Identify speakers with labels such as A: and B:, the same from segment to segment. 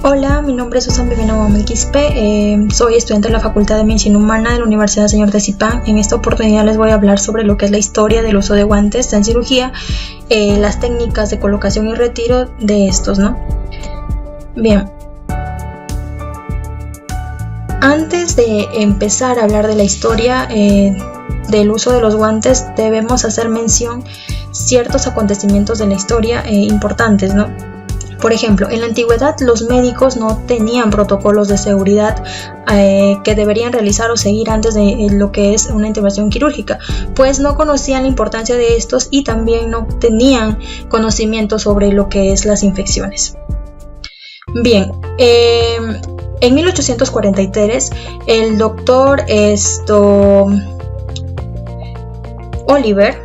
A: Hola, mi nombre es Susan Viviana Guamelquispe, soy estudiante de la Facultad de Medicina Humana de la Universidad Señor de Zipán. En esta oportunidad les voy a hablar sobre lo que es la historia del uso de guantes en cirugía, las técnicas de colocación y retiro de estos, ¿no? Bien. Antes de empezar a hablar de la historia del uso de los guantes, debemos hacer mención ciertos acontecimientos de la historia importantes, ¿no? Por ejemplo, en la antigüedad los médicos no tenían protocolos de seguridad que deberían realizar o seguir antes de lo que es una intervención quirúrgica, pues no conocían la importancia de estos y también no tenían conocimiento sobre lo que es las infecciones. Bien, en 1843 el doctor Oliver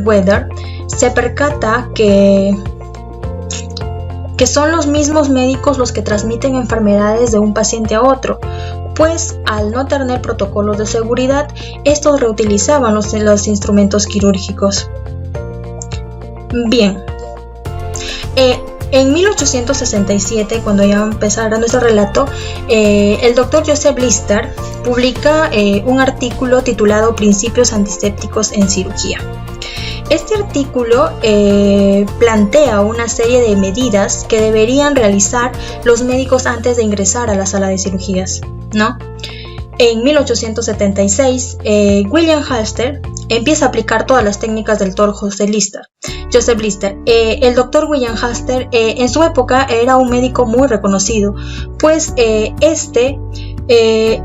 A: Weather se percata que son los mismos médicos los que transmiten enfermedades de un paciente a otro, pues al no tener protocolos de seguridad, estos reutilizaban los instrumentos quirúrgicos. Bien, en 1867, cuando ya empezara nuestro relato, el doctor Joseph Lister publica un artículo titulado Principios antisépticos en cirugía. Este artículo plantea una serie de medidas que deberían realizar los médicos antes de ingresar a la sala de cirugías, ¿no? En 1876, William Halster empieza a aplicar todas las técnicas del doctor Joseph Lister. El doctor William Halster en su época era un médico muy reconocido, pues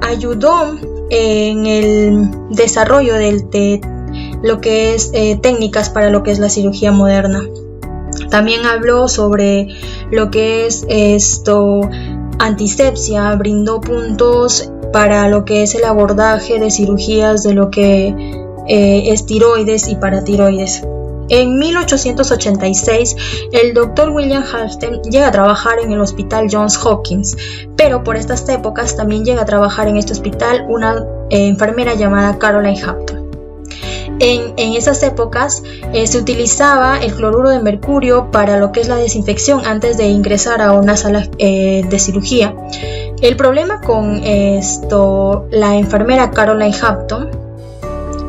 A: ayudó en el desarrollo de lo que es técnicas para lo que es la cirugía moderna. También habló sobre lo que es antisepsia, brindó puntos para lo que es el abordaje de cirugías de lo que es tiroides y paratiroides. En 1886, el doctor William Halster llega a trabajar en el hospital Johns Hopkins, pero por estas épocas también llega a trabajar en este hospital una enfermera llamada Caroline Hampton. En esas épocas se utilizaba el cloruro de mercurio para lo que es la desinfección antes de ingresar a una sala de cirugía. El problema con la enfermera Caroline Hampton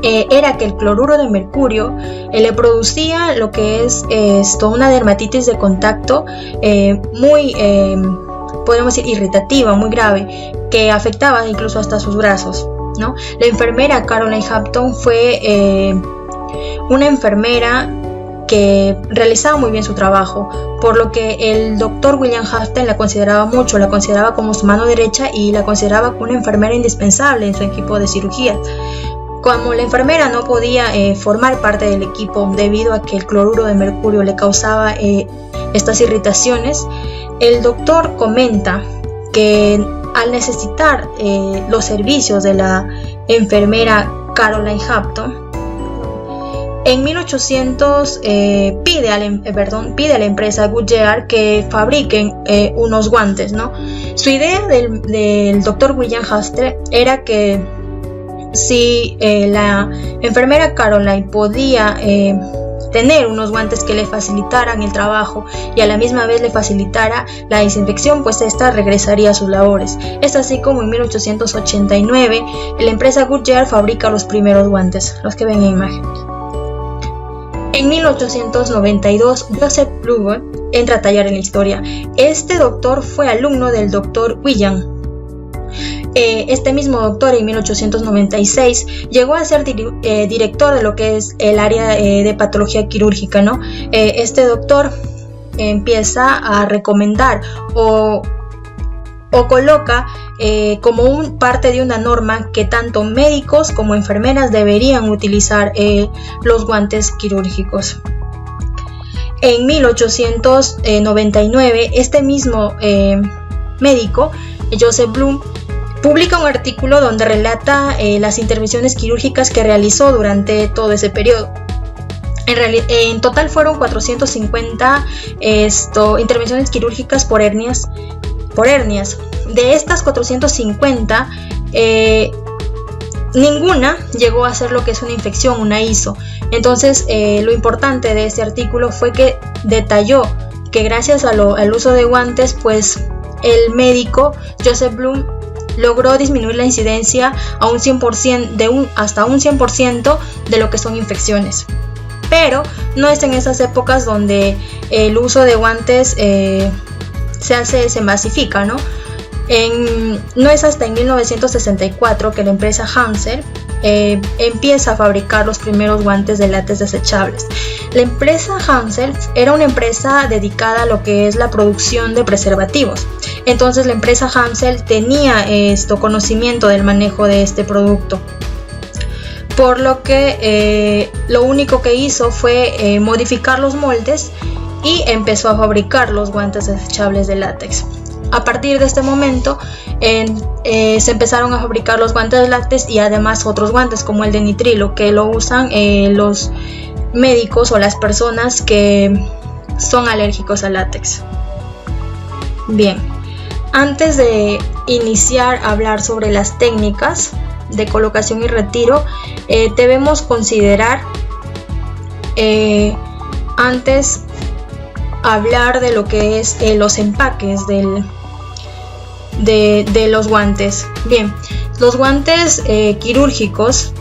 A: era que el cloruro de mercurio le producía lo que es una dermatitis de contacto muy, podemos decir, irritativa, muy grave, que afectaba incluso hasta sus brazos, ¿no? La enfermera Caroline Hampton fue una enfermera que realizaba muy bien su trabajo, por lo que el doctor William Halster la consideraba como su mano derecha y la consideraba una enfermera indispensable en su equipo de cirugía. Como la enfermera no podía formar parte del equipo debido a que el cloruro de mercurio le causaba estas irritaciones, el doctor comenta que al necesitar los servicios de la enfermera Caroline Hampton, en 1800 pide a la empresa Goodyear que fabriquen unos guantes, ¿no? Su idea del doctor William Halster era que si la enfermera Caroline podía tener unos guantes que le facilitaran el trabajo y a la misma vez le facilitara la desinfección, pues esta regresaría a sus labores. Es así como en 1889 la empresa Goodyear fabrica los primeros guantes, los que ven en imagen. En 1892 Joseph Blum entra a tallar en la historia. Este doctor fue alumno del doctor William. Este mismo doctor en 1896 llegó a ser director de lo que es el área de patología quirúrgica, ¿no? Este doctor empieza a recomendar o coloca como parte de una norma que tanto médicos como enfermeras deberían utilizar los guantes quirúrgicos. En 1899 este mismo médico, Joseph Blum, publica un artículo donde relata las intervenciones quirúrgicas que realizó durante todo ese periodo. En total fueron 450 intervenciones quirúrgicas por hernias. De estas 450, ninguna llegó a ser lo que es una infección, una ISO. Entonces, lo importante de este artículo fue que detalló que gracias al uso de guantes, pues el médico Joseph Blum logró disminuir la incidencia a un 100%, hasta un 100% de lo que son infecciones. Pero no es en esas épocas donde el uso de guantes se masifica, ¿no? No es hasta en 1964 que la empresa Hansel empieza a fabricar los primeros guantes de látex desechables. La empresa Hansel era una empresa dedicada a lo que es la producción de preservativos. Entonces la empresa Hansel tenía conocimiento del manejo de este producto, por lo que lo único que hizo fue modificar los moldes y empezó a fabricar los guantes desechables de látex. A partir de este momento se empezaron a fabricar los guantes de látex y además otros guantes como el de nitrilo, que lo usan los médicos o las personas que son alérgicos al látex. Bien, antes de iniciar a hablar sobre las técnicas de colocación y retiro, debemos considerar antes hablar de lo que es los empaques de los guantes. Bien, los guantes quirúrgicos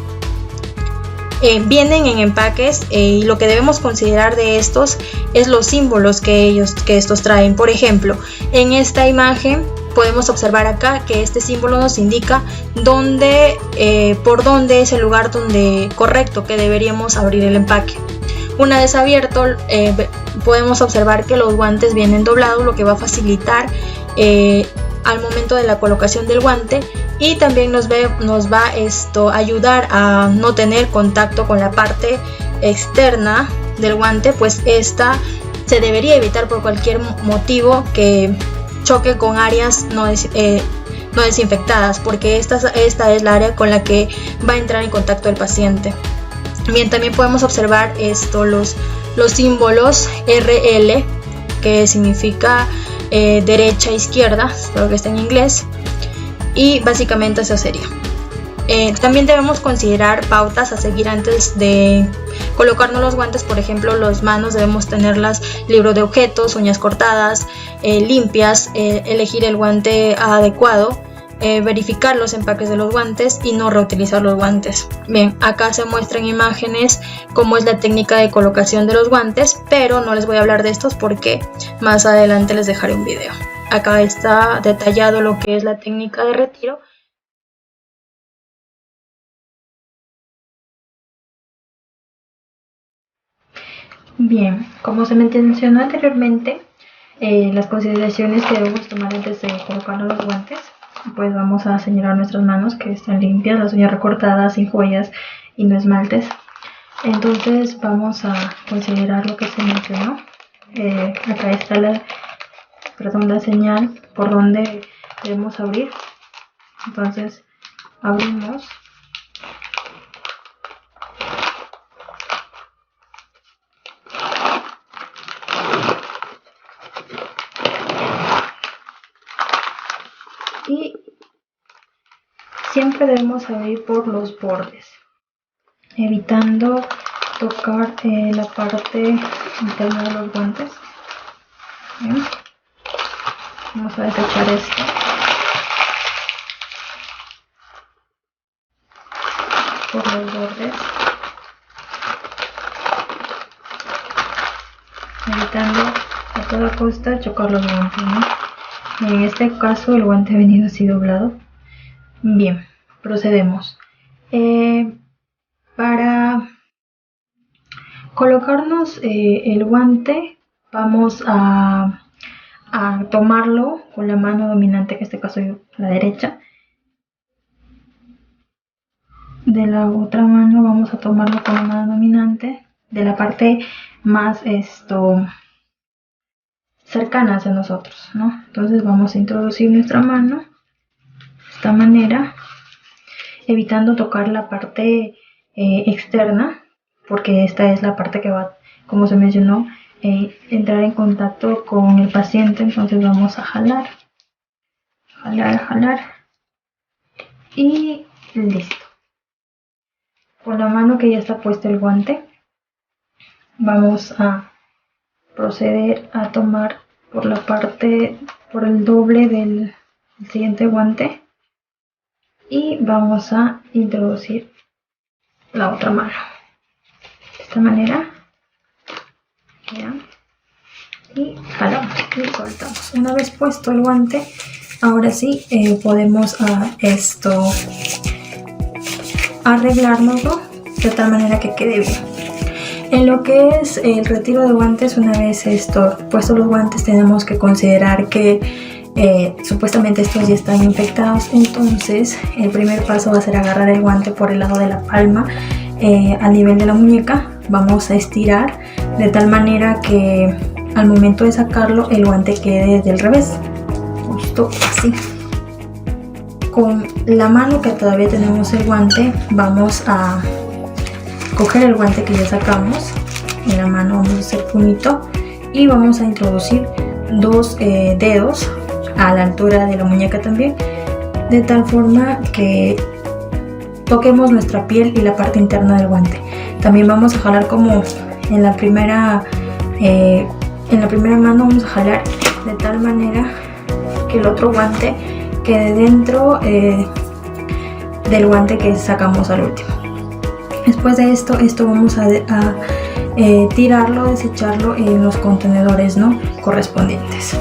A: vienen en empaques y lo que debemos considerar de estos es los símbolos que estos traen. Por ejemplo, en esta imagen podemos observar acá que este símbolo nos indica por dónde es el lugar correcto que deberíamos abrir el empaque. Una vez abierto, podemos observar que los guantes vienen doblados, lo que va a facilitar al momento de la colocación del guante, y también nos va a ayudar a no tener contacto con la parte externa del guante, pues esta se debería evitar por cualquier motivo que choque con áreas no desinfectadas, porque esta es la área con la que va a entrar en contacto el paciente. Bien, también podemos observar los símbolos RL, que significa derecha, izquierda, espero que esté en inglés, y básicamente eso sería. También debemos considerar pautas a seguir antes de colocarnos los guantes. Por ejemplo, las manos debemos tenerlas libres de objetos, uñas cortadas, limpias, elegir el guante adecuado, verificar los empaques de los guantes y no reutilizar los guantes. Bien, acá se muestran imágenes cómo es la técnica de colocación de los guantes, pero no les voy a hablar de estos porque más adelante les dejaré un video. Acá está detallado lo que es la técnica de retiro. Bien, como se mencionó anteriormente, las consideraciones que debemos tomar antes de colocarnos los guantes, pues vamos a señalar nuestras manos que están limpias, las uñas recortadas, sin joyas y no esmaltes. Entonces vamos a considerar lo que se mencionó. Acá está la señal por donde debemos abrir. Entonces abrimos. Y siempre debemos abrir por los bordes, evitando tocar la parte interna de los guantes. Bien. Vamos a desechar esto. Por los bordes, evitando a toda costa chocar los guantes, ¿no? En este caso el guante ha venido así doblado. Bien, procedemos. Para colocarnos el guante, vamos a tomarlo con la mano dominante, que en este caso yo, la derecha. De la otra mano vamos a tomarlo con la mano dominante de la parte más cercana hacia nosotros, ¿no? Entonces vamos a introducir nuestra mano de esta manera, evitando tocar la parte externa, porque esta es la parte que va, como se mencionó, entrar en contacto con el paciente. Entonces vamos a jalar y listo. Con la mano que ya está puesto el guante, vamos a proceder a tomar por el doble del siguiente guante y vamos a introducir la otra mano de esta manera. Ya. Y jalamos y soltamos. Una vez puesto el guante, ahora sí podemos arreglárnoslo de tal manera que quede bien. En lo que es el retiro de guantes, una vez puestos los guantes, tenemos que considerar que supuestamente estos ya están infectados. Entonces el primer paso va a ser agarrar el guante por el lado de la palma al nivel de la muñeca. Vamos a estirar de tal manera que al momento de sacarlo el guante quede del revés, justo así. Con la mano que todavía tenemos el guante, vamos a coger el guante que ya sacamos. En la mano vamos a hacer puñito y vamos a introducir 2 dedos a la altura de la muñeca también, de tal forma que toquemos nuestra piel y la parte interna del guante. También vamos a jalar como en la primera mano, vamos a jalar de tal manera que el otro guante quede dentro del guante que sacamos al último. Después de esto vamos a tirarlo, desecharlo en los contenedores, ¿no?, correspondientes.